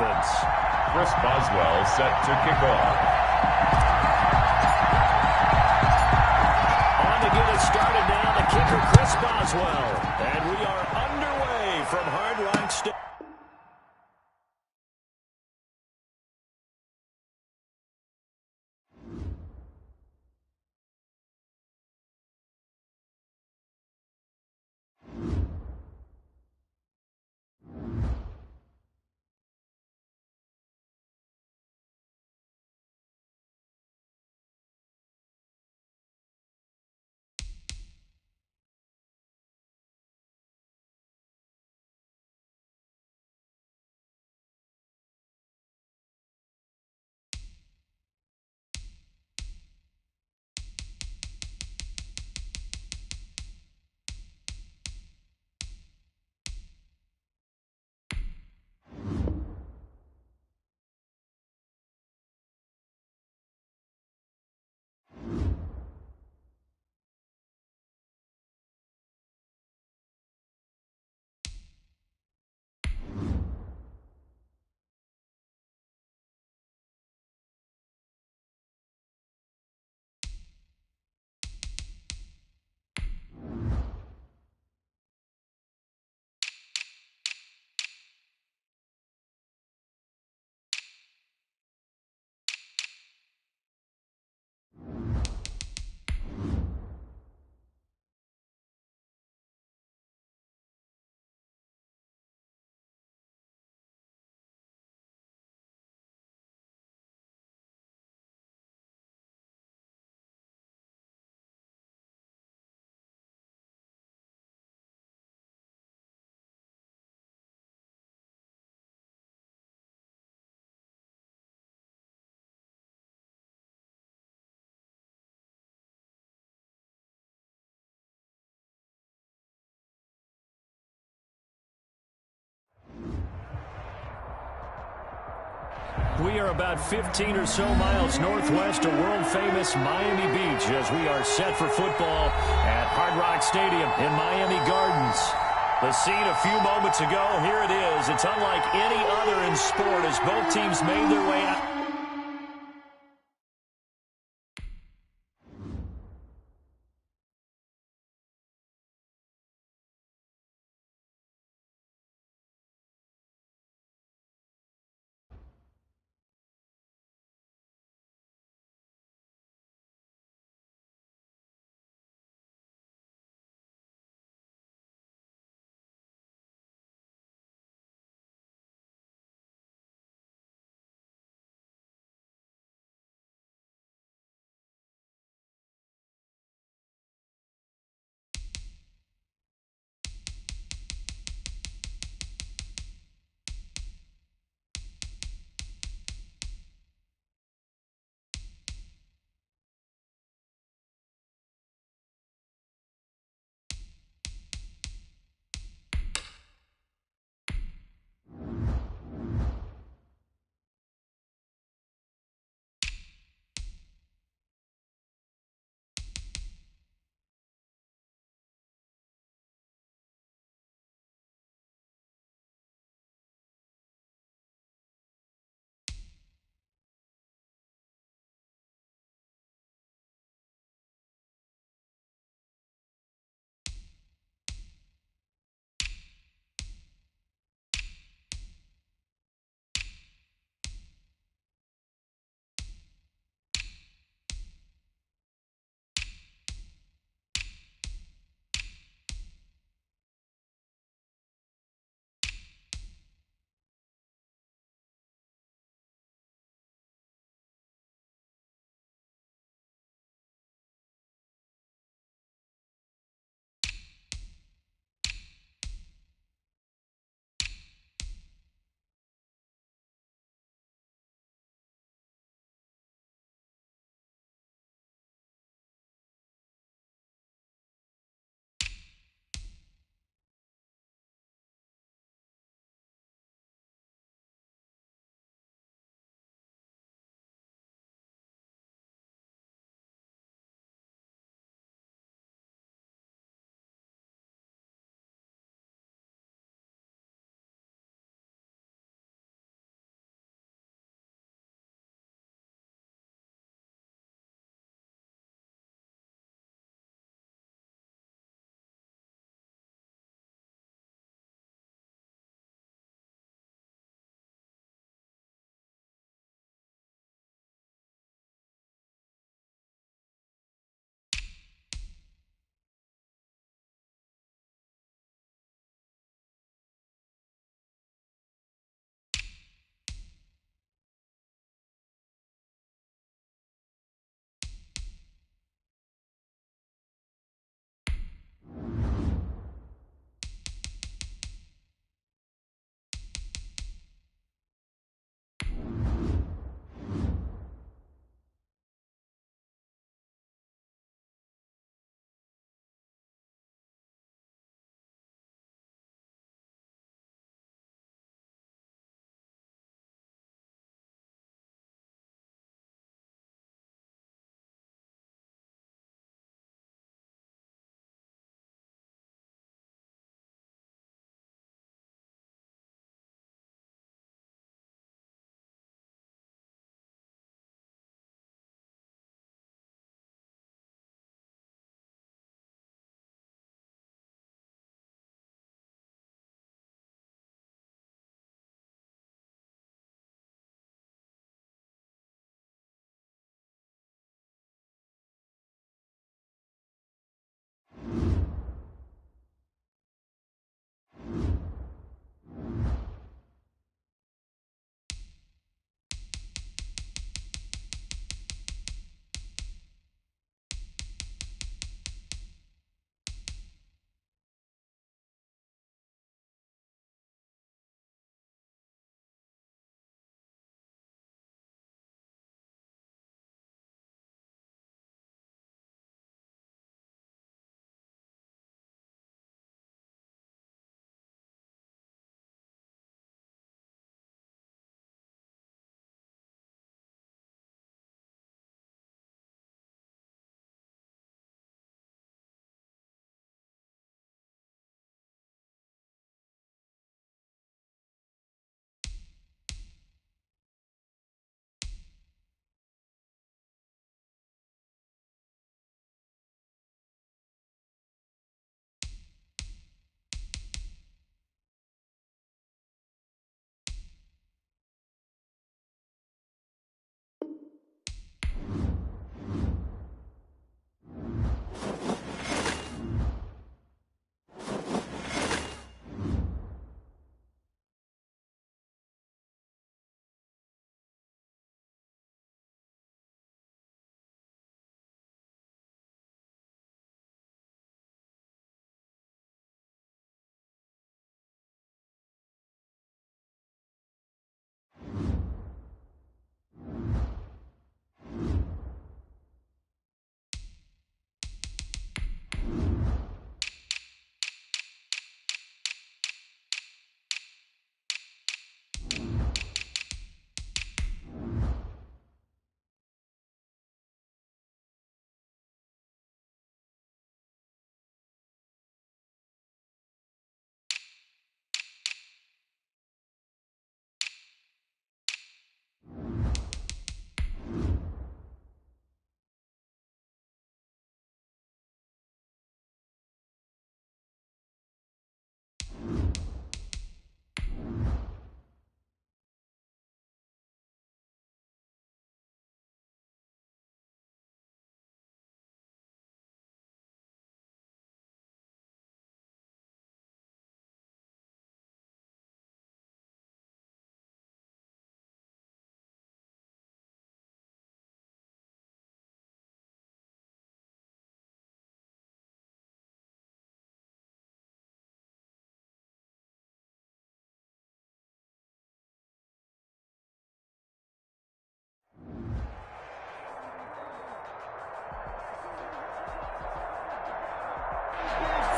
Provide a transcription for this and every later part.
Dolphins. Chris Boswell set to kick off. On to get it started now, the kicker, Chris Boswell. And we are underway from Hard Rock Stadium. We are about 15 or so miles northwest of world-famous Miami Beach as we are set for football at Hard Rock Stadium in Miami Gardens. The scene a few moments ago, here it is. It's unlike any other in sport as both teams made their way out.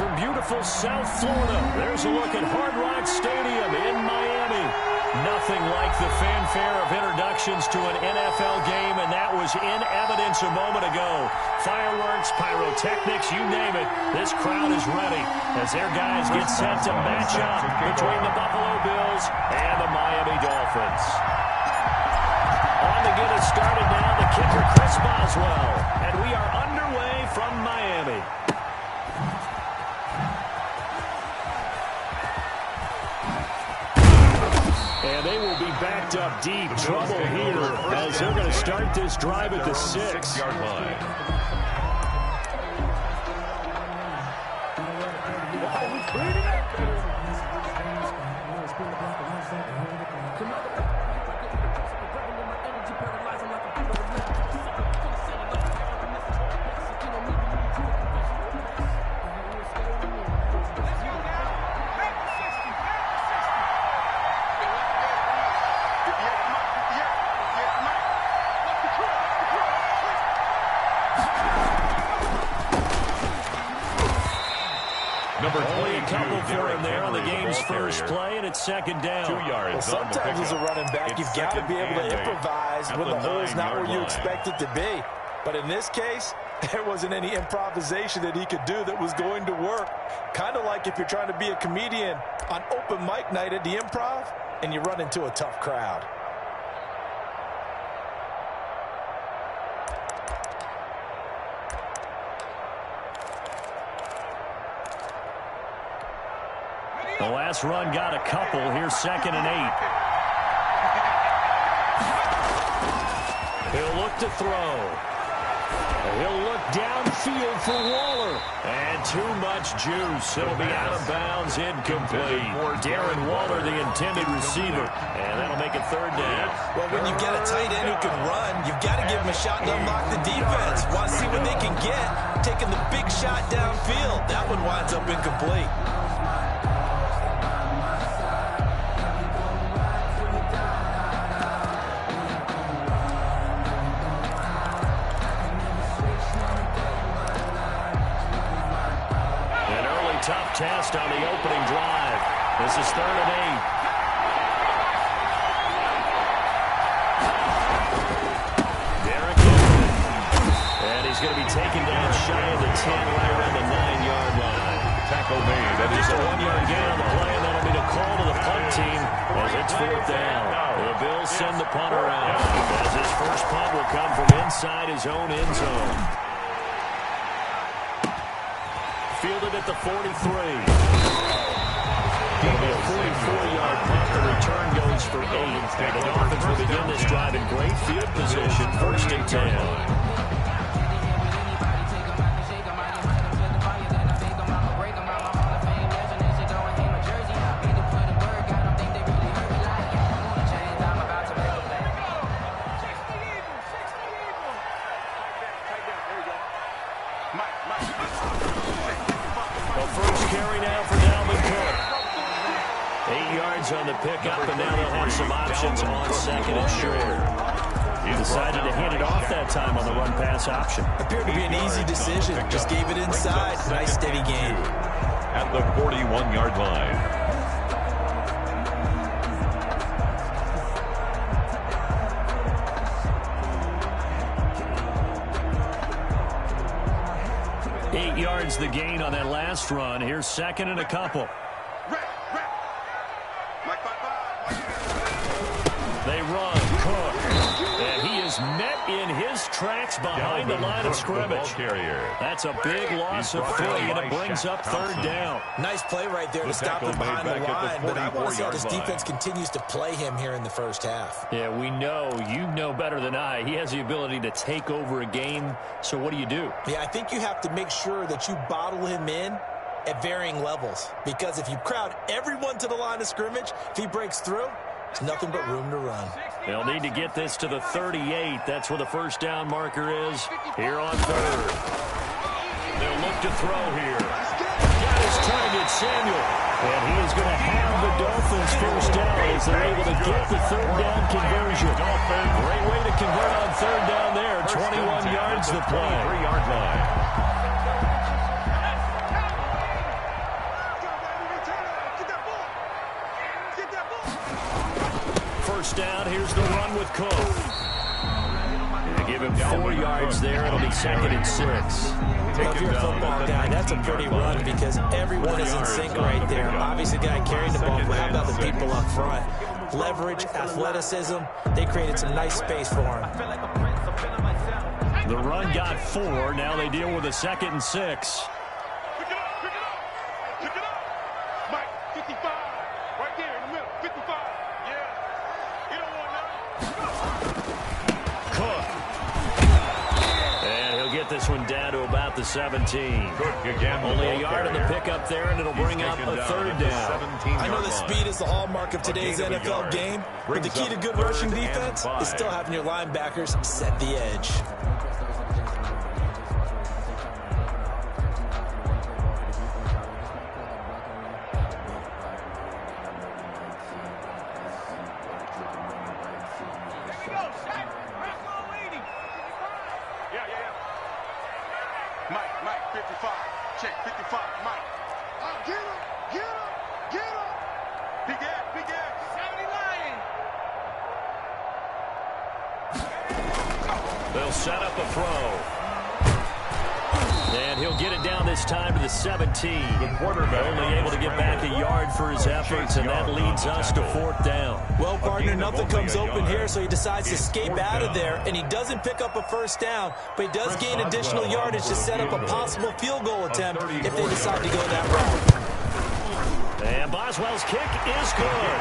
from beautiful South Florida. There's a look at Hard Rock Stadium in Miami. Nothing like the fanfare of introductions to an NFL game, and that was in evidence a moment ago. Fireworks, pyrotechnics, you name it. This crowd is ready as their guys get set to match up between the Buffalo Bills and the Miami Dolphins. On to get us started now, the kicker, Chris Boswell. And we are underway from Miami. And they will be backed up deep. Trouble here as they're going to start this drive at the 6-yard line. For him there on the game's first play, and it's second down. 2 yards. Well, sometimes as a running back, you've got to be able to improvise when the hole's not where you expect it to be. But in this case, there wasn't any improvisation that he could do that was going to work. Kind of like if you're trying to be a comedian on open mic night at the Improv and you run into a tough crowd. The last run got a couple. Here's 2nd and 8. He'll look to throw. He'll look downfield for Waller. And too much juice. It'll be out of bounds, incomplete. Darren Waller, the intended receiver. And that'll make it 3rd down. Well, when you get a tight end who can run, you've got to give him a shot to unlock the defense. Want to see what they can get. Taking the big shot downfield. That one winds up incomplete. Tough test on the opening drive. This is 3rd and 8. Derek Henry. And he's going to be taken down shy of the 10 right around the 9-yard line. Tackle made. That is a 1-yard gain on the play, and that'll be the call to the punt team as it's 4th down. The Bills send the punter out as his first punt will come from inside his own end zone. Fielded at the 43. It'll be a 44-yard punt. The return goes for 8. The Dolphins will begin this drive in great field position. 1st and 10. On the pickup, and now they'll have some options on 2nd and short. He decided to hand it off that time on the run-pass option. Appeared to be an easy decision. Just gave it inside. Nice steady game. At the 41-yard line. Eight yards the gain on that last run. Here's 2nd and a couple. They run, Cook, and he is met in his tracks behind the line of scrimmage. That's a big loss of footing, and it brings up 3rd down. Nice play right there to stop him behind the line, but I want to say this defense continues to play him here in the first half. Yeah, we know. You know better than I. He has the ability to take over a game, so what do you do? Yeah, I think you have to make sure that you bottle him in at varying levels, because if you crowd everyone to the line of scrimmage, if he breaks through, there's nothing but room to run. They'll need to get this to the 38. That's where the first down marker is here on 3rd. They'll look to throw here. Got his target, Samuel. And he is going to have the Dolphins first down as they're able to get the 3rd down conversion. Great way to convert on 3rd down there. 21 yards the play. 3-yard line. first down. Here's the run with Cook. They give him 4 yards there. It'll be 2nd and 6. Well, if you're a football guy, that's a pretty run because everyone is in sync right there. Obviously, the guy carrying the ball, but how about the people up front? Leverage, athleticism, they created some nice space for him. The run got 4. Now they deal with a 2nd and 6. Pick it up, pick it up, pick it up. Mike, 55, right there in the middle, 55. Yeah, you don't want nothing. Cook. And he'll get this one down to about the 17. Cook again. Only a yard in the pickup there, and it'll bring up a 3rd down. I know the speed is the hallmark of today's NFL game, but the key to good rushing defense is still having your linebackers set the edge. Mike, 55. Check, 55, Mike. Get him, get him, get him. Big X, Big X. 70 Lion. They'll set up a throw. And he'll get it down this time to the 17. The quarterback only able to get back a yard for his efforts, and that leads us to 4th down. Well, partner, nothing comes open here, so he decides to escape out of there, and he doesn't pick up a first down, but he does gain additional yardage to set up a possible field goal attempt if they decide to go that route. And Boswell's kick is good.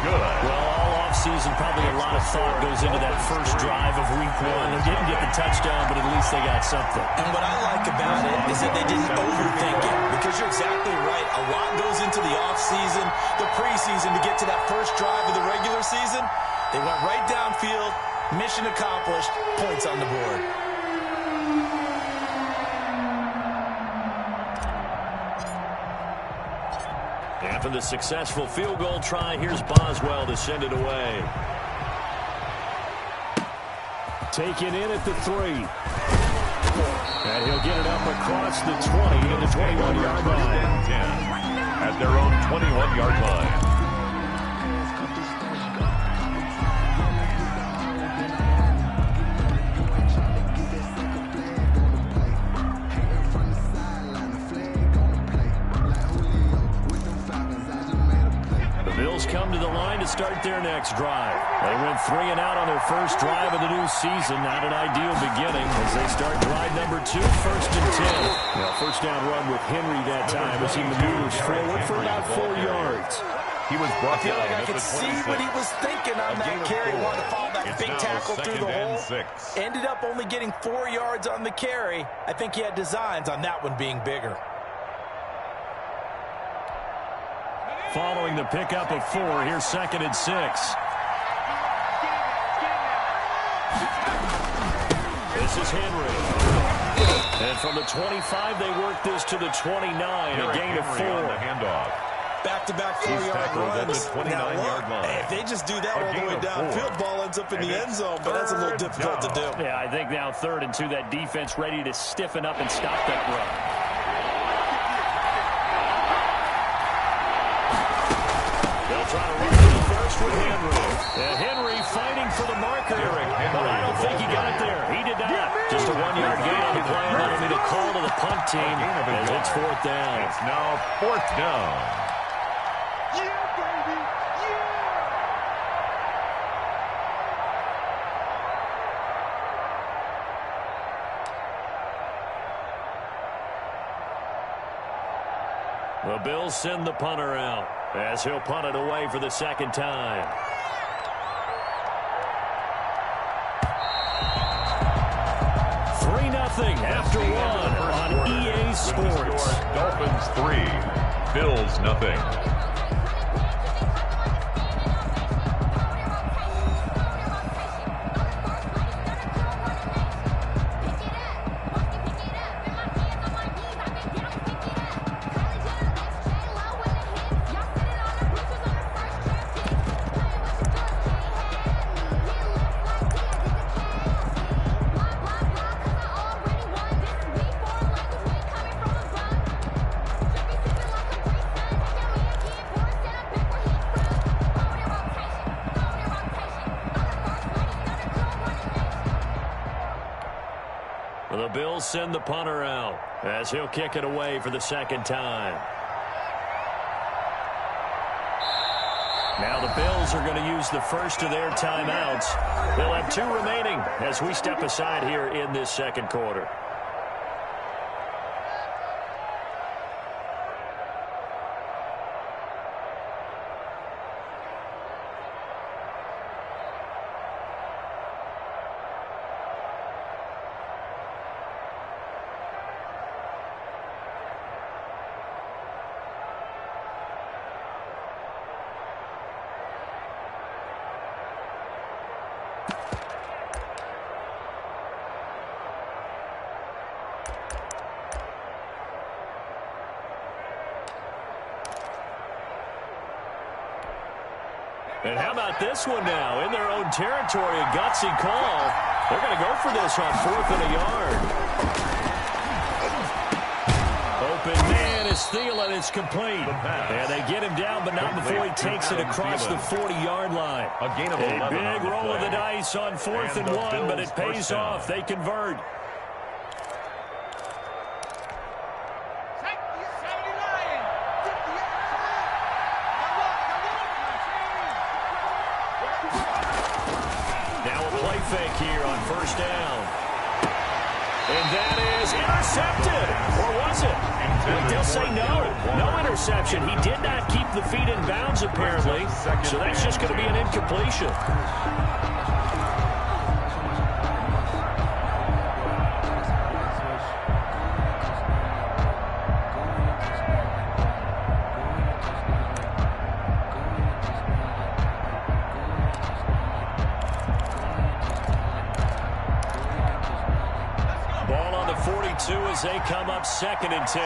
Good. Well, all offseason, probably a lot of thought goes into that first drive of Week 1. They didn't get the touchdown, but at least they got something. And what I like about it is that they didn't overthink it, because you're exactly right. A lot goes into the offseason, the preseason to get to that first drive of the regular season. They went right downfield, mission accomplished, points on the board. After the successful field goal try, here's Boswell to send it away. Taken in at the 3. And he'll get it up across the 20 to the 21-yard line. 10 at their own 21-yard line. Come to the line to start their next drive. They went 3 and out on their first drive of the new season. Not an ideal beginning as they start drive number 2, 1st and 10. Well, first down run with Henry that time as he maneuvers forward for about 4 yards. He was brought I feel like I down could at the see what he 26. was thinking on that carry. Wanted to follow that big tackle through the hole. 6. Ended up only getting 4 yards on the carry. I think he had designs on that one being bigger. Following the pickup of 4, here's 2nd and 6. This is Henry. And from the 25, they work this to the 29, a gain of 4. On the handoff. Back-to-back 4-yard runs. At the 29-yard line. If they just do that all the way downfield, ball ends up in the end zone, but that's a little difficult to do. Yeah, I think now 3rd and 2, that defense ready to stiffen up and stop that run. Trying to run to the first with Henry. And Henry fighting for the marker. But I don't think he got there. He did not. Just a 1-yard gain on the play. That'll be the call to the punt team as it's 4th down. It's now 4th down. Yeah, baby, yeah. The Bills send the punter out as he'll punt it away for the 2nd time. Nothing after 1 on EA Sports. Dolphins 3, Bills nothing. The Bills send the punter out as he'll kick it away for the second time. Now the Bills are going to use the first of their timeouts. They'll have 2 remaining as we step aside here in this second quarter. And how about this one now? In their own territory, a gutsy call. They're going to go for this on 4th and a yard. Open man is Thielen. It's complete. And they get him down, but not before he takes it across the 40-yard line. A big roll of the dice on 4th and 1, but it pays off. They convert. Fake here on 1st down. And that is intercepted. Or was it? Wait, they'll say no. No interception. He did not keep the feet in bounds, apparently. So that's just going to be an incompletion. As they come up 2nd and 10.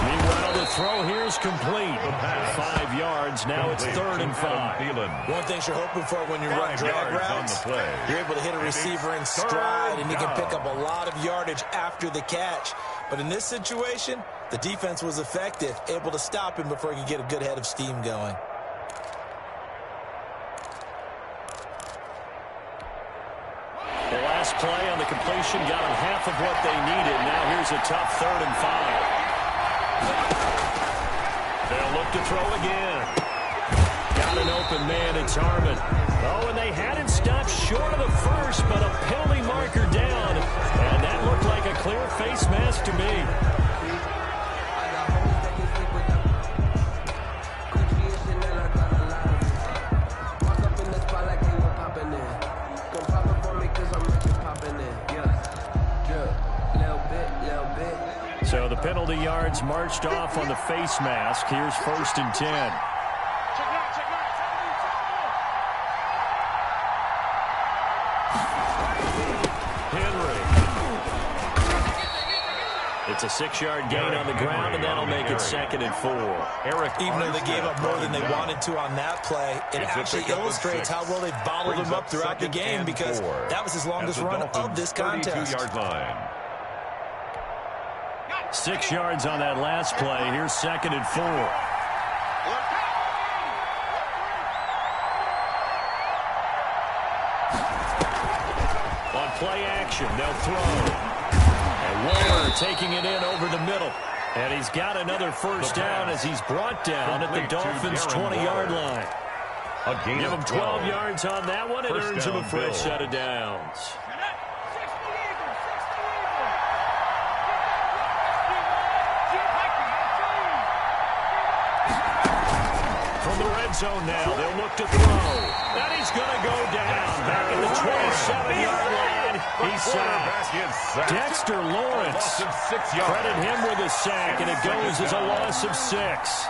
Meanwhile, the throw here is complete. 5 yards. Now it's 3rd and 5. One thing you're hoping for when you run drag routes, you're able to hit a receiver in stride, and you can pick up a lot of yardage after the catch. But in this situation, the defense was effective, able to stop him before he could get a good head of steam going. Play on the completion got them half of what they needed. Now here's a tough 3rd and 5. They'll look to throw again. Got an open man. It's Harmon. Oh, and they had him stopped short of the first, but a penalty marker down. And that looked like a clear face mask to me. So the penalty yards marched off on the face mask. Here's 1st and 10. Henry. It's a 6-yard gain on the ground, and that'll make it 2nd and 4. Even though they gave up more than they wanted to on that play, it actually illustrates how well they bottled him up throughout the game, because that was his longest run of this contest. 6 yards on that last play. Here's 2nd and 4. On play action, they'll throw. And Waller taking it in over the middle. And he's got another 1st down as he's brought down at the Dolphins' 20-yard line. Give him 12 yards on that one. It earns him a fresh set of downs. From the red zone now, they'll look to throw. And he's going to go down back at the 27-yard line. He's sacked. Dexter Lawrence. Credit him with a sack, and it goes as a loss of 6.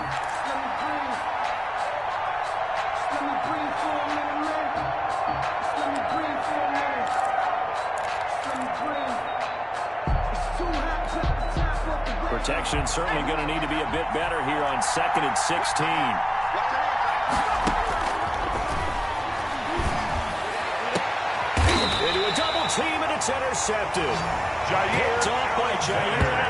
Protection certainly going to need to be a bit better here on 2nd and 16. Into a double team, and it's intercepted. Picked off by Jair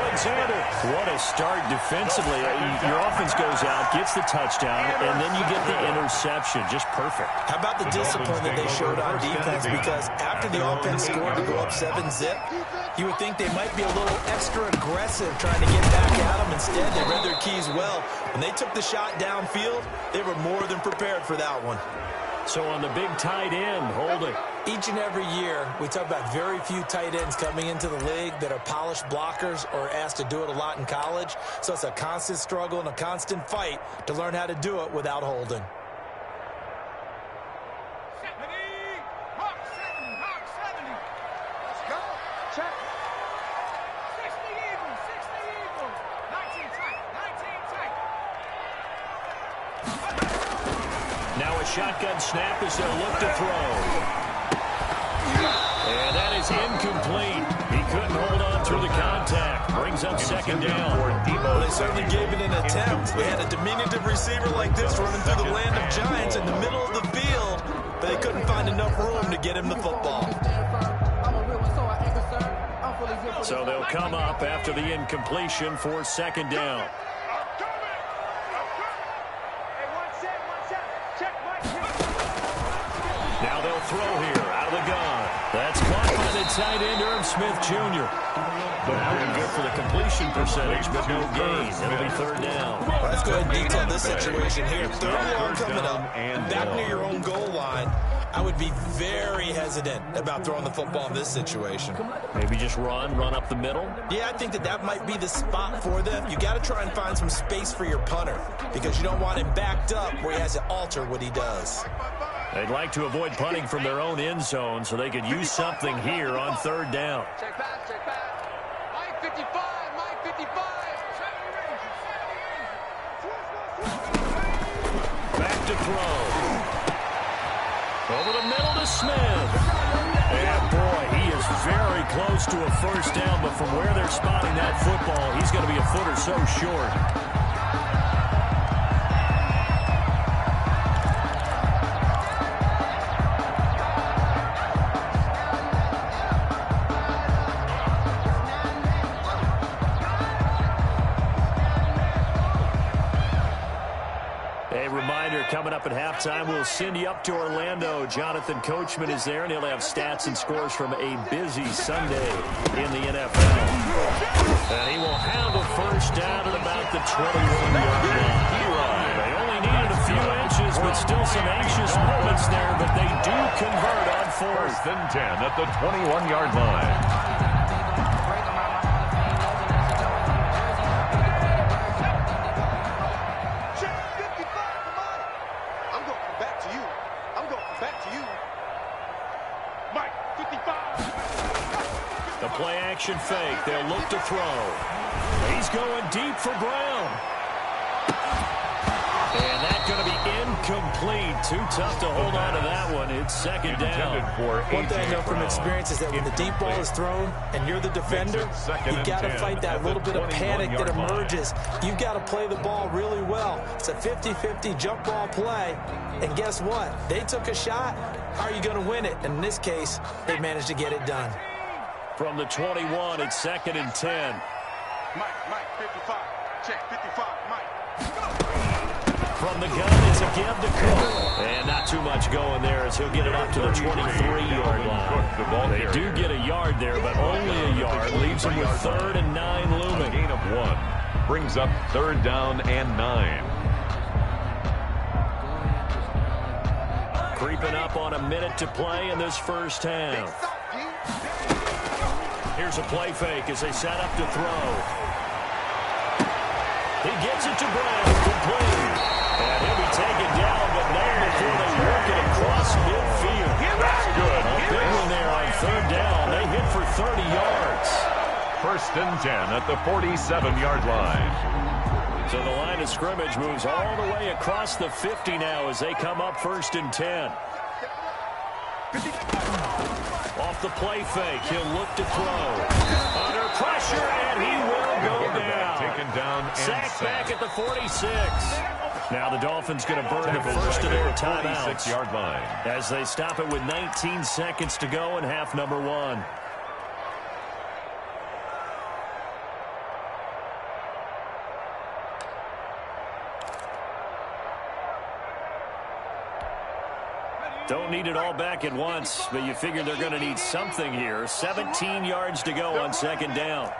Alexander. What a start defensively. Your offense Hopkins goes out, gets the touchdown, and then you get the interception. Just perfect. How about the discipline that they showed on defense? Because after the offense scored to go up 7-zip, you would think they might be a little extra aggressive trying to get back at them. Instead, they read their keys well. When they took the shot downfield, they were more than prepared for that one. So on the big tight end, holding. Each and every year, we talk about very few tight ends coming into the league that are polished blockers or asked to do it a lot in college. So it's a constant struggle and a constant fight to learn how to do it without holding. Now a shotgun snap as they'll look to throw. And that is incomplete. He couldn't hold on through the contact. Brings up second down. Well, they certainly gave it an attempt. They had a diminutive receiver like this running through the land of giants in the middle of the field, but they couldn't find enough room to get him the football. So they'll come up after the incompletion for second down. Now they'll throw here out of the gun. That's caught by the tight end, Irv Smith Jr. Good for the completion percentage, but no gain. It'll be third down. Well, let's go ahead and detail this situation here. Third down coming up, back near your own goal line. I would be very hesitant about throwing the football in this situation. Maybe just run up the middle? Yeah, I think that might be the spot for them. You got to try and find some space for your punter because you don't want him backed up where he has to alter what he does. They'd like to avoid punting from their own end zone so they could use something here on third down. Check back, check back. Mike 55, Mike 55. Back to throw. Over the middle to Smith. And boy, he is very close to a first down, but from where they're spotting that football, he's going to be a foot or so short. Coming up at halftime, we'll send you up to Orlando. Jonathan Coachman is there, and he'll have stats and scores from a busy Sunday in the NFL. And he will have a first down at about the 21-yard line. They only needed a few inches, but still some anxious moments there, but they do convert on fourth. First and 10 at the 21-yard line. Play-action fake. They'll look to throw. He's going deep for Brown. And that's going to be incomplete. Too tough to hold on to that one. It's second down. One thing I know from experience is that when the deep ball is thrown and you're the defender, you've got to fight that little bit of panic that emerges. You've got to play the ball really well. It's a 50-50 jump ball play. And guess what? They took a shot. How are you going to win it? And in this case, they managed to get it done. From the 21, it's second and 10. Mike, 55. Check, 55, Mike. From the gun, it's a give to Cook. And not too much going there as he'll get it up to the 23-yard line. They do get a yard there, but only a yard. Leaves them with 3rd and 9 looming. Gain of 1. Brings up 3rd down and 9. Creeping up on a minute to play in this first half. Here's a play fake as they set up to throw. He gets it to Brown, complete. And he'll be taken down, but not before they work it across midfield. That's good. A big one there on third down. They hit for 30 yards. First and 10 at the 47-yard line. So the line of scrimmage moves all the way across the 50 now as they come up 1st and 10. Off the play fake, he'll look to throw. Under pressure, and he will go down. Taken down and sacked back at the 46. Now the Dolphins going to burn the first of their timeouts 46-yard line as they stop it with 19 seconds to go in half number 1. Don't need it all back at once, but you figure they're going to need something here. 17 yards to go on second down.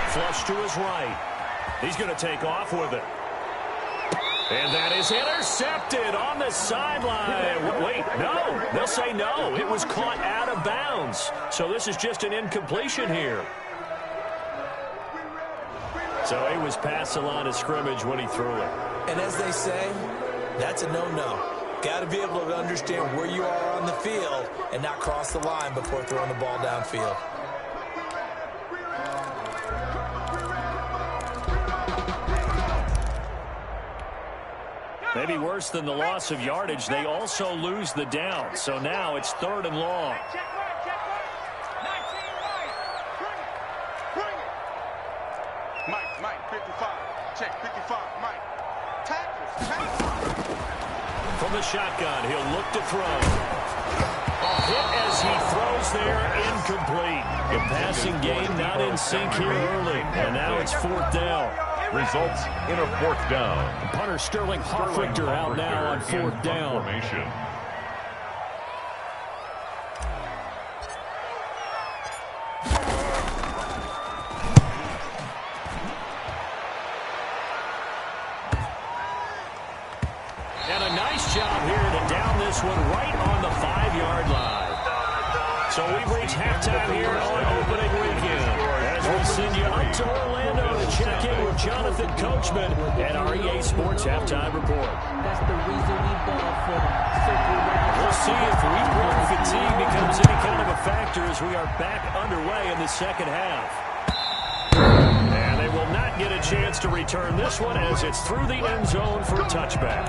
Flush to his right. He's going to take off with it. And that is intercepted on the sideline. Wait, no. They'll say no. It was caught out of bounds. So this is just an incompletion here. So he was past the line of scrimmage when he threw it. And as they say, that's a no-no. Got to be able to understand where you are on the field and not cross the line before throwing the ball downfield. Maybe worse than the loss of yardage, they also lose the down. So now it's 3rd and long. Mike, 55. Check, 55, Mike. Tackles. From the shotgun, he'll look to throw. Hit as he throws there, incomplete. The passing game not in sync here early. And now it's 4th down. Results in a 4th down. Punter Sterling Hofrichter out now on 4th down. Formation. And a nice job here to down this one right on the 5-yard line. So we've reached halftime here on opening weekend. As we send you up to Orlando to check in with Jonathan Coachman at our EA Sports Halftime Report. That's the reason we ball for them. We'll see if replay fatigue becomes any kind of a factor as we are back underway in the second half. And they will not get a chance to return this one as it's through the end zone for a touchback.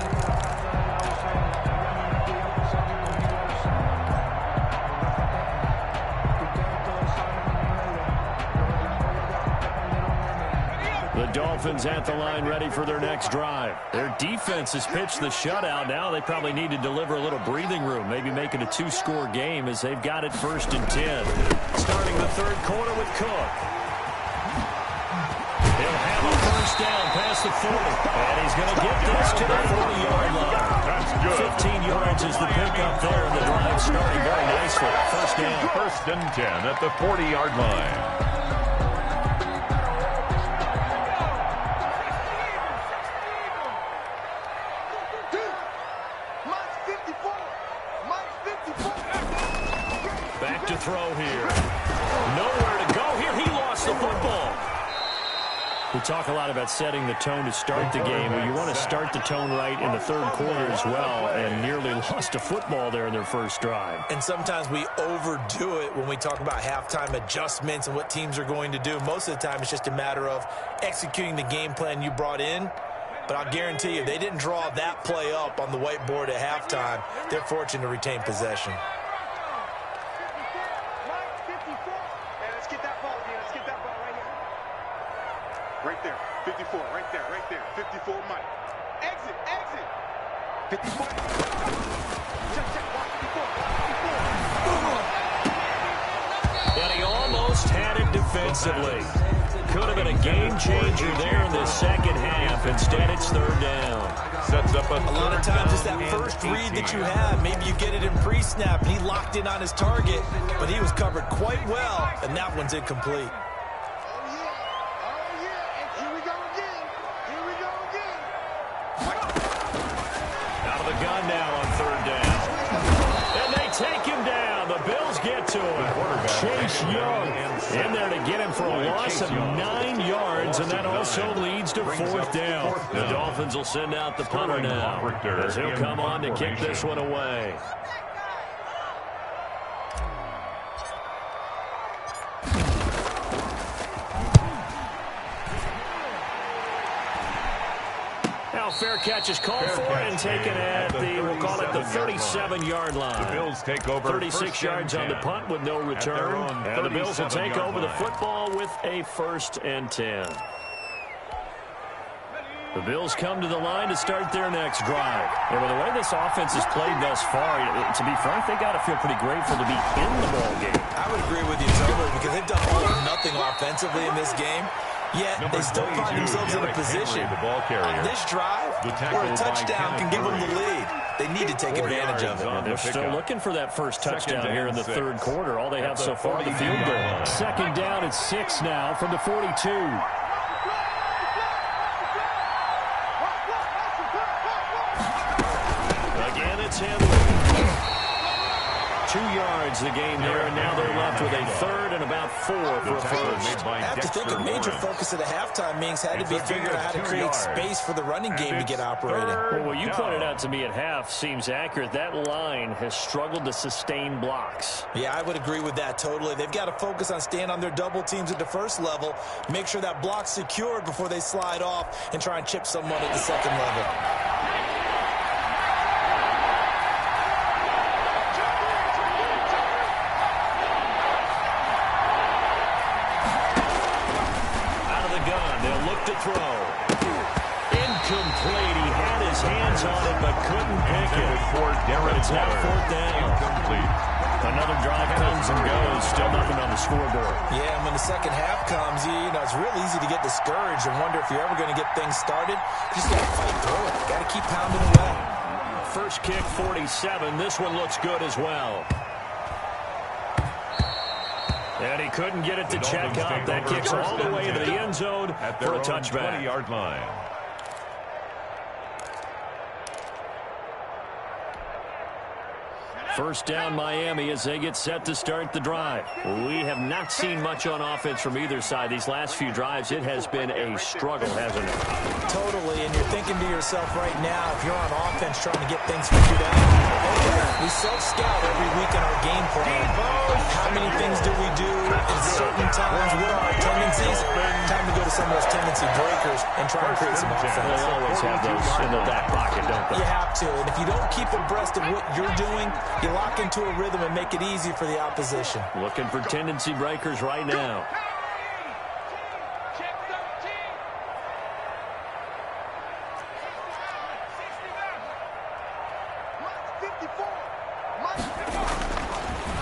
The Dolphins at the line ready for their next drive. Their defense has pitched the shutout. Now they probably need to deliver a little breathing room, maybe make it a 2-score game as they've got it 1st and 10. Starting the 3rd quarter with Cook. He'll have a 1st down past the 40. And he's going to get this to the 40-yard line. That's good. 15 yards is the pickup there, and the drive starting very nicely. 1st down. 1st and 10 at the 40-yard line. Back to throw here. Nowhere to go here. He lost the football. We talk a lot about setting the tone to start the game. Well, you want to start the tone right in the 3rd quarter as well, and nearly lost a football there in their 1st drive. And sometimes we overdo it when we talk about halftime adjustments and what teams are going to do. Most of the time, it's just a matter of executing the game plan you brought in. But I'll guarantee you, if they didn't draw that play up on the whiteboard at halftime, they're fortunate to retain possession. Right there, 54, right there, 54, Mike. Exit. 54. Check, watch, 54. And he almost had it defensively. Could have been a game changer there in the second half. Instead, it's 3rd down. Sets up a lot of times it's that first read that you have. Maybe you get it in pre-snap, and he locked in on his target, but he was covered quite well, and that one's incomplete. Gun now on 3rd down. And they take him down. The Bills get to him. Chase Young in there to get him for a loss of 9 yards, and that also leads to 4th down. The Dolphins will send out the punter now as he'll come on to kick this one away. Fair catch is called for and taken at the, we'll call it the 37-yard line. The Bills take over 36 yards on the punt with no return. And the Bills will take over the football with a 1st and 10. The Bills come to the line to start their next drive. And with the way this offense has played thus far, to be frank, they got to feel pretty grateful to be in the ball game. I would agree with you totally because they've done all or nothing offensively in this game. Yet they still find themselves in a position on this drive where a touchdown can give them the lead. They need to take advantage of it. They're still looking for that first touchdown here in the third quarter. All they have so far, the field goal. Second down at 6 now from the 42. Again, it's Henry. 2 yards the game there, and now they're left with a third and about 4 for a first. I have to think a major focus of the halftime meetings had to be figuring out how to create space for the running game to get operating. Well, what you pointed out to me at half seems accurate. That line has struggled to sustain blocks. Yeah, I would agree with that totally. They've got to focus on staying on their double teams at the first level, make sure that block's secured before they slide off and try and chip someone at the second level. Throw. Incomplete. He had his hands on it but couldn't pick it. It's now fourth down. Incomplete. Another drive comes and goes. Still nothing on the scoreboard. Yeah, and when the second half comes, you know, it's real easy to get discouraged and wonder if you're ever going to get things started. You just got to fight through it. Got to keep pounding away. First kick, 47. This one looks good as well. And he couldn't get it to check out. That kicks all the way to the end zone for a touchback. 20-yard line. First down Miami as they get set to start the drive. We have not seen much on offense from either side. These last few drives, it has been a struggle, hasn't it? Totally, and you're thinking to yourself right now, if you're on offense trying to get things figured out, okay, we self-scout every week in our game plan. How many things do we do at certain times? What are our tendencies? Time to go to some of those tendency breakers and try and create some offense. They always have those in the back pocket, don't they? You have to, and if you don't keep abreast of what you're doing, you lock into a rhythm and make it easy for the opposition. Looking for tendency breakers right now.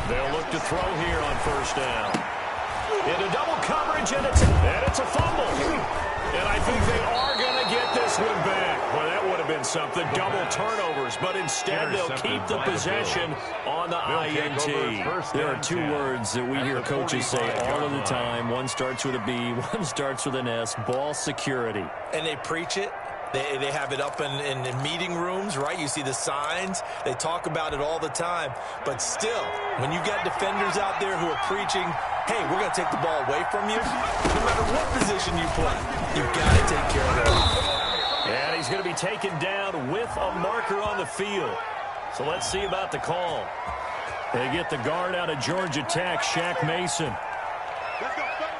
They'll look to throw here on first down. Into double coverage, and it's a fumble. And I think they are going to get this one back. Well, that would have been something. Double turnovers, but instead they'll keep the possession on the INT. There are 2 words that we hear coaches say all of the time. One starts with a B, one starts with an S. Ball security. And they preach it. They have it up in meeting rooms, right? You see the signs. They talk about it all the time. But still, when you got defenders out there who are preaching, hey, we're going to take the ball away from you, no matter what position you play, you've got to take care of it. And he's going to be taken down with a marker on the field. So let's see about the call. They get the guard out of Georgia Tech, Shaq Mason. Let's go, fellas.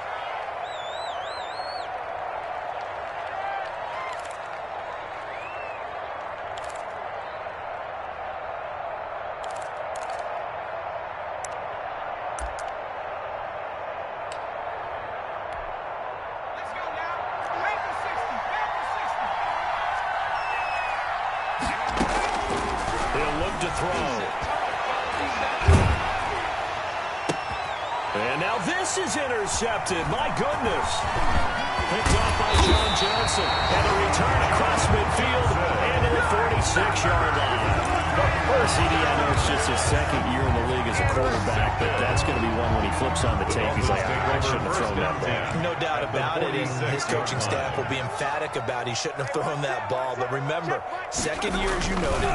And now this is intercepted. My goodness. Picked off by John Johnson. And a return across midfield and to the 46-yard line. CD, I know it's just his second year in the league as a quarterback, but that's going to be one when he flips on the tape. He's like, I shouldn't have thrown that ball. No doubt about it, and his coaching staff will be emphatic about he shouldn't have thrown that ball. But remember, second year, as you noted,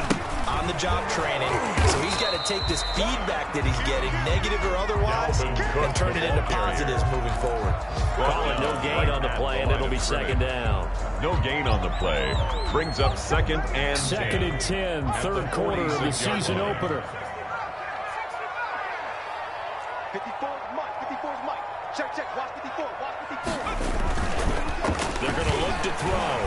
on-the-job training, so he's got to take this feedback that he's getting, negative or otherwise, and turn it into positives moving forward. Call it no gain on the play, and it'll be second down. No gain on the play. Brings up second and 10. Second and 10, third quarter of the season opener. 54 is Mike. 54 is Mike. Check, check. Watch 54. Watch 54. They're going to look to throw.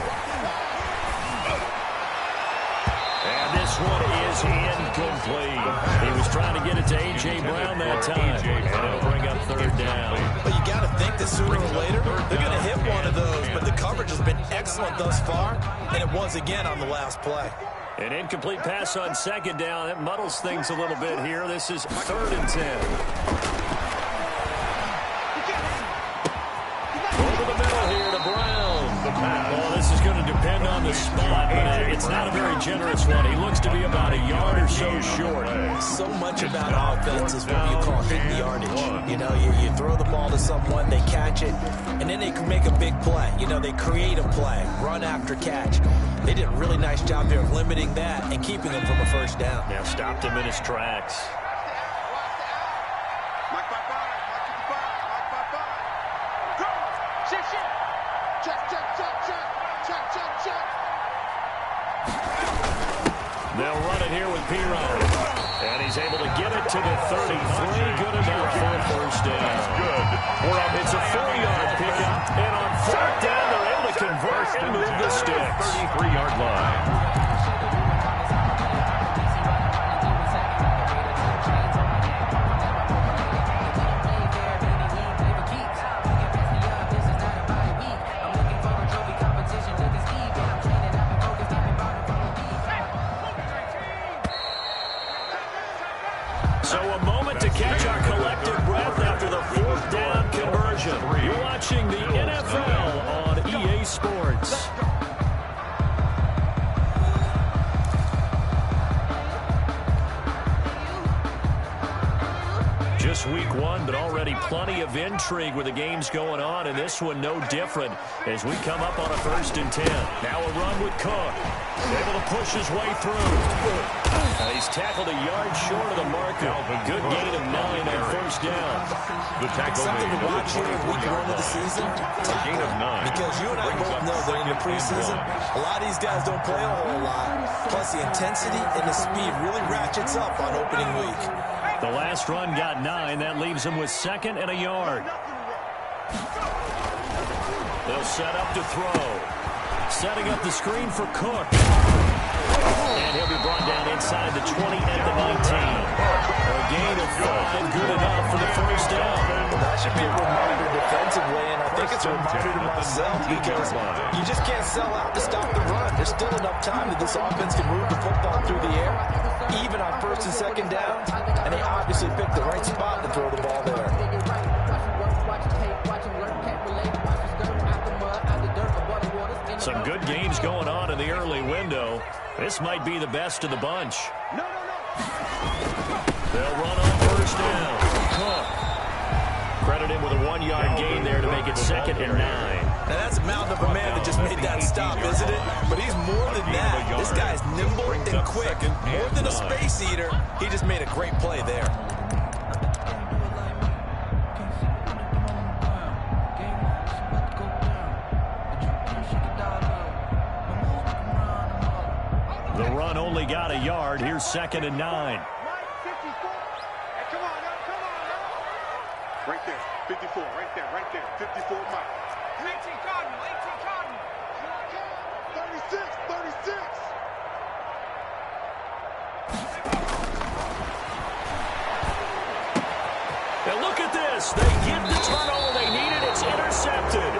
And this one is incomplete. He was trying to get it to A.J. Brown that time. And it'll bring up third down. But you got to think that sooner or later, they're going to hit one of those, but the coverage is has been excellent thus far, and it was again on the last play. An incomplete pass on second down. That muddles things a little bit here. This is 3rd and 10. Over the middle here to Brown. Well, this is going to depend on the spot, but it's not a very generous one. He looks to be about a yard or so short. So much about offense is what you call hit the yardage. You know, you throw the ball to someone, they catch it, and then they can make a big play. You know, they create a play, run after catch. They did a really nice job here of limiting that and keeping him from a first down. Yeah, stopped him in his tracks. They'll run it here with Pirone. And he's able to get it to the 33. Good enough for a first down. Good. It's a 4-yard pickup. And on 4th down, they're able to convert and move the sticks. 33-yard line. So a moment to catch our collective breath after the 4th down conversion. You're watching the NFL on EA Sports. Just week 1, but already plenty of intrigue with the games going on, and this one no different as we come up on a 1st and 10. Now a run with Cook. Able to push his way through. He's tackled a yard short of the marker. Good gain of 9 on 1st down. The tackle Something to watch here in week 1 of the season. A gain of 9. Because you and I both know that in the preseason, a lot of these guys don't play a whole lot. Plus the intensity and the speed really ratchets up on opening week. The last run got 9. That leaves him with 2nd and a yard. They'll set up to throw. Setting up the screen for Cook. And he'll be brought down inside the 20 at the 19. A gain of 5, good enough for the first down. Well, that should be a reminder defensively, and I think it's a reminder to myself because you just can't sell out to stop the run. There's still enough time that this offense can move the football through the air, even on 1st and 2nd down, and they obviously picked the right spot to throw the ball there. Some good games going on in the early window. This might be the best of the bunch. They'll run on 1st down. Cook. Credit him with a 1-yard gain there to make it 2nd and 9. Now that's a mountain of a man that just made that stop, isn't it? But he's more than that. This guy's nimble and quick. More than a space eater, he just made a great play there. The run only got a yard. Here's 2nd and 9. Right there, 54, right there, 54 Mike. 18 Cardinal, 18 Cardinal. 36, 36. And look at this. They get the turnover they needed. It's intercepted.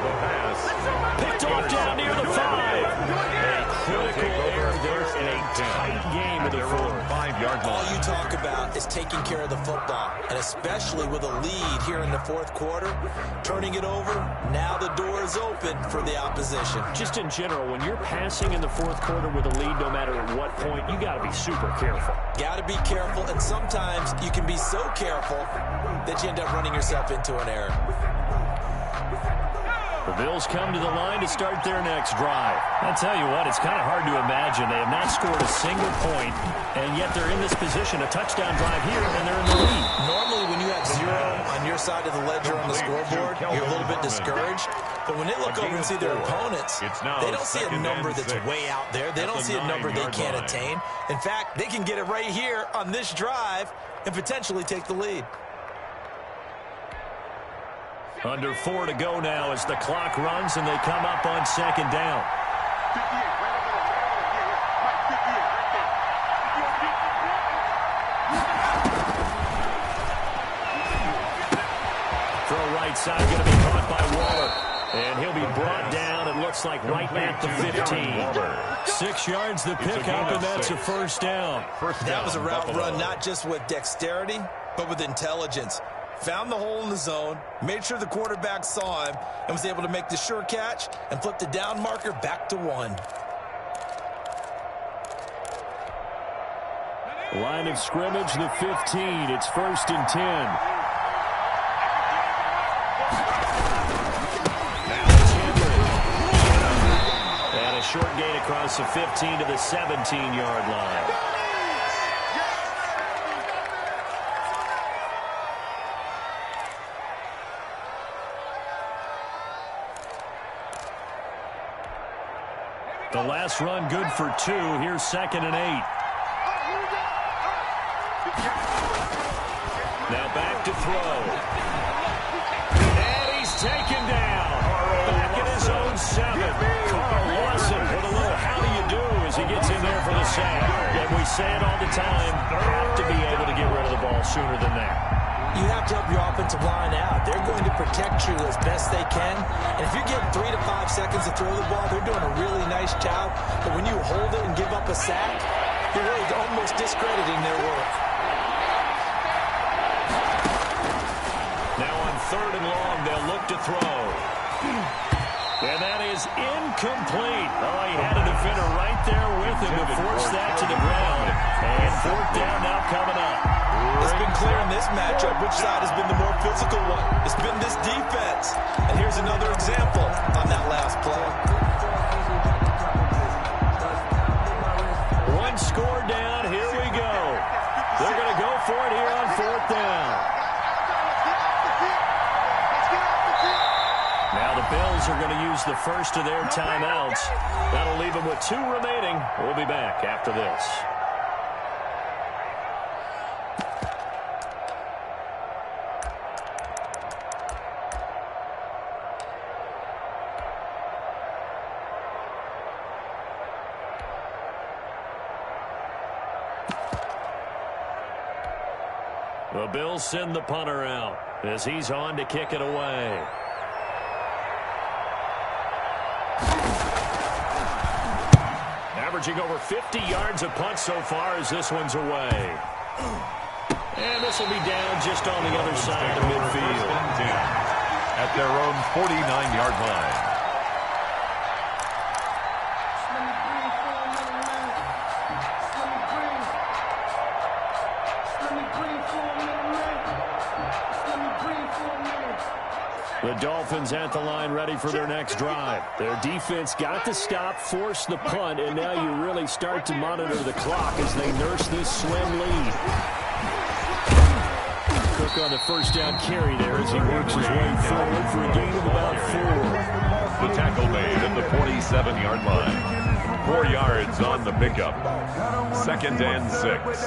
Picked off down near the 5. A critical error there in a tight game of the 4th. 5-yard line. All you talk about is taking care of the football, and especially with a lead here in the 4th quarter, turning it over, now the door is open for the opposition. Just in general, when you're passing in the 4th quarter with a lead, no matter at what point, you got to be super careful. Got to be careful, and sometimes you can be so careful that you end up running yourself into an error. The Bills come to the line to start their next drive. I'll tell you what, it's kind of hard to imagine. They have not scored a single point, and yet they're in this position, a touchdown drive here, and they're in the lead. Normally, when you have 0 on your side of the ledger on the scoreboard, you're a little bit discouraged. But when they look over and see their opponents, they don't see a number that's way out there. They don't see a number they can't attain. In fact, they can get it right here on this drive and potentially take the lead. Under 4 to go now as the clock runs and they come up on 2nd down. 58, right over there, Mike, 58, right there. Throw right side, going to be caught by Waller. And he'll be brought down, it looks like, right at the 15. 6 yards the pickup, and that's a first down. That was a route run not just with dexterity, but with intelligence. Found the hole in the zone, made sure the quarterback saw him, and was able to make the sure catch and flip the down marker back to 1. Line of scrimmage, the 15. It's 1st and 10. Now it's Henry. And a short gain across the 15 to the 17-yard line. The last run good for 2. Here's 2nd and 8. Now back to throw. And he's taken down. Back at his own 7. Carl Lawson with a little how do you do as he gets in there for the sack. And we say it all the time, have to be able to get rid of the ball sooner than that. You have to help your offensive line out. They're going to protect you as best they can. And if you're getting 3 to 5 seconds to throw the ball, they're doing a really nice job. But when you hold it and give up a sack, you're really almost discrediting their work. Now on 3rd and long, they'll look to throw. And that is incomplete. Oh, he had a defender right there with him to force that to the ground. And 4th down now coming up. It's been clear in this matchup which side has been the more physical one. It's been this defense. And here's another example on that last play. 1 score down. Here we go. They're going to go for it here on 4th down. Now the Bills are going to use the first of their timeouts. That'll leave them with 2 remaining. We'll be back after this. The Bills send the punter out as he's on to kick it away. Averaging over 50 yards a punt so far as this one's away. And this will be down just on the other side of midfield. At their own 49-yard line. The Dolphins at the line ready for their next drive. Their defense got the stop, forced the punt, and now you really start to monitor the clock as they nurse this slim lead. Cook on the first down carry there as he works his way forward for a gain of about 4. The tackle made at the 47-yard line. 4 yards on the pickup. 2nd and 6.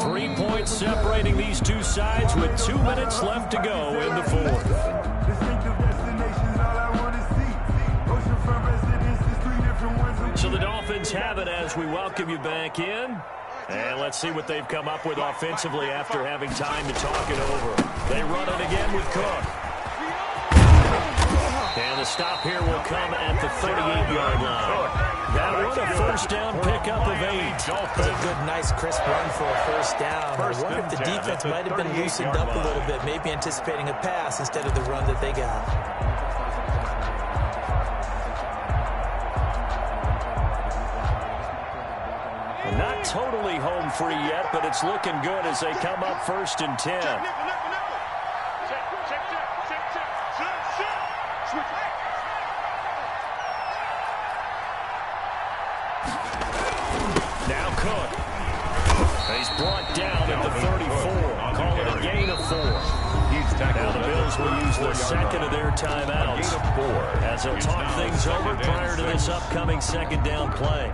3 points separating these two sides with 2 minutes left to go in the 4th. So the Dolphins have it as we welcome you back in. And let's see what they've come up with offensively after having time to talk it over. They run it again with Cook. And the stop here will come at the 38-yard line. That was a first down pickup of 8. It's a good, nice, crisp run for a first down. I wonder if the defense might have been loosened up a little bit, maybe anticipating a pass instead of the run that they got. Not totally home free yet, but it's looking good as they come up 1st and 10. Now Cook. He's brought down at the 34. Call it a gain of 4. Now the Bills will use the second of their timeouts as they'll talk things over prior to this upcoming 2nd down play.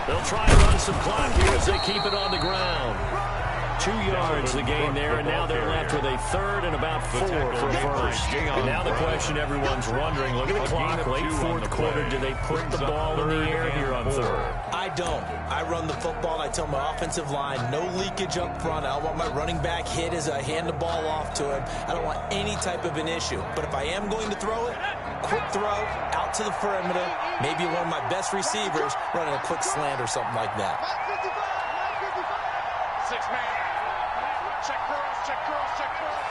They'll try and run some clock here as they keep it on the ground. 2 yards the gain there, and now they're left with a third and about 4 for a first. And now the question everyone's wondering, look at the clock, late fourth quarter, do they put the ball in the air here on third? I don't. I run the football, and I tell my offensive line, no leakage up front. I don't want my running back hit as I hand the ball off to him. I don't want any type of an issue. But if I am going to throw it, quick throw, out to the perimeter, maybe one of my best receivers running a quick slant or something like that. 6-man. Check cross, check cross, check cross.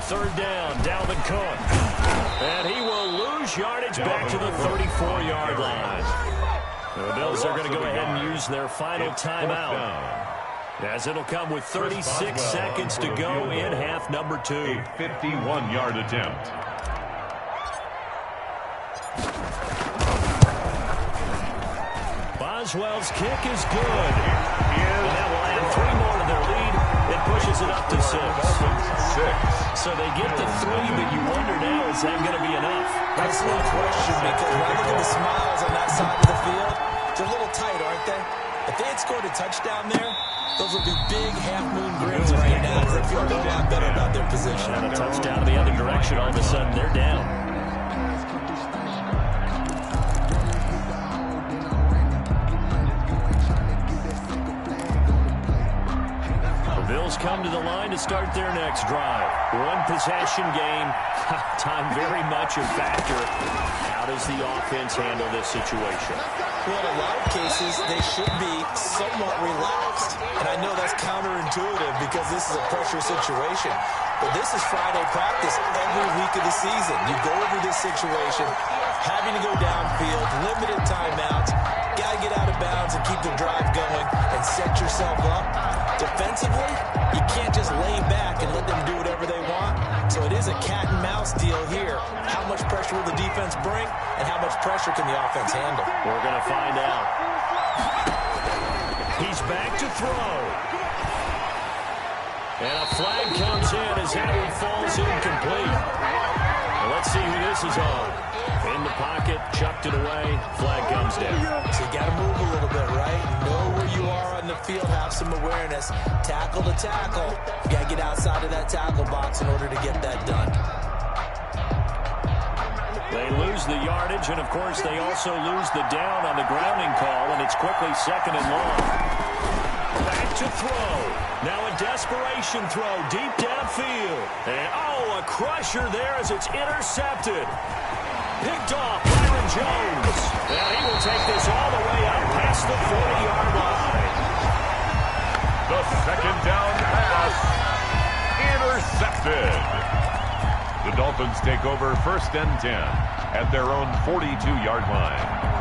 Third down, Dalvin Cook. And he will lose yardage back to the 34-yard line. The Bills are going to go ahead and use their final timeout, as it'll come with 36 seconds to go in half number 2. A 51-yard attempt. Boswell's kick is good. And that will add 3 more to their lead. It pushes it up to 6. So they get to 3, but you wonder now, is that going to be enough? That's no question, because when I look at the smiles on that side of the field, they're a little tight, aren't they? If they had scored a touchdown there, those would be big half-moon grins right now, because they feel a lot better about their position. And a touchdown the other direction, all of a sudden they're down. Bills come to the line to start their next drive. 1 possession game. Time very much a factor. How does the offense handle this situation? Well, in a lot of cases, they should be somewhat relaxed. And I know that's counterintuitive because this is a pressure situation. But this is Friday practice every week of the season. You go over this situation, having to go downfield, limited timeouts, got to get out of bounds and keep the drive going and set yourself up. Defensively, you can't just lay back and let them do whatever they want. So it is a cat and mouse deal here. How much pressure will the defense bring, and how much pressure can the offense handle? We're going to find out. He's back to throw. And a flag comes in as that one falls incomplete. Well, let's see who this is on. In the pocket, chucked it away, flag comes down. So you got to move a little bit, right? Know where you are on the field, have some awareness. Tackle to tackle. You got to get outside of that tackle box in order to get that done. They lose the yardage, and of course they also lose the down on the grounding call, and it's quickly 2nd and long. Back to throw. Now a desperation throw deep downfield. And oh, a crusher there as it's intercepted. Picked off Byron Jones. And he will take this all the way out past the 40-yard line. The 2nd down pass. Intercepted. The Dolphins take over 1st and 10 at their own 42-yard line.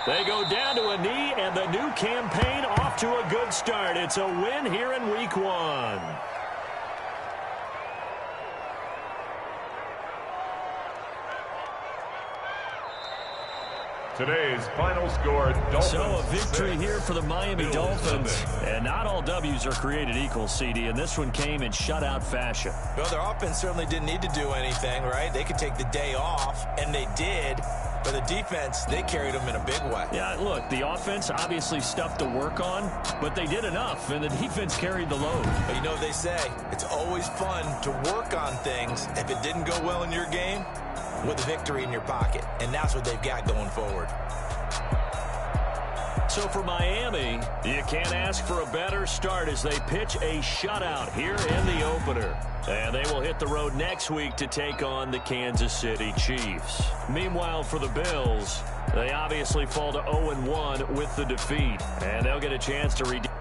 They go down to a knee, and the new campaign off to a good start. It's a win here in Week 1. Today's final score, Dolphins. So a victory here for the Miami Dolphins. And not all W's are created equal, CD, and this one came in shutout fashion. Well, their offense certainly didn't need to do anything, right? They could take the day off, and they did. But the defense, they carried them in a big way. Yeah, look, the offense obviously stuff to work on, but they did enough, and the defense carried the load. But you know what they say, it's always fun to work on things. If it didn't go well in your game, with a victory in your pocket. And that's what they've got going forward. So for Miami, you can't ask for a better start as they pitch a shutout here in the opener. And they will hit the road next week to take on the Kansas City Chiefs. Meanwhile, for the Bills, they obviously fall to 0-1 with the defeat. And they'll get a chance to redeem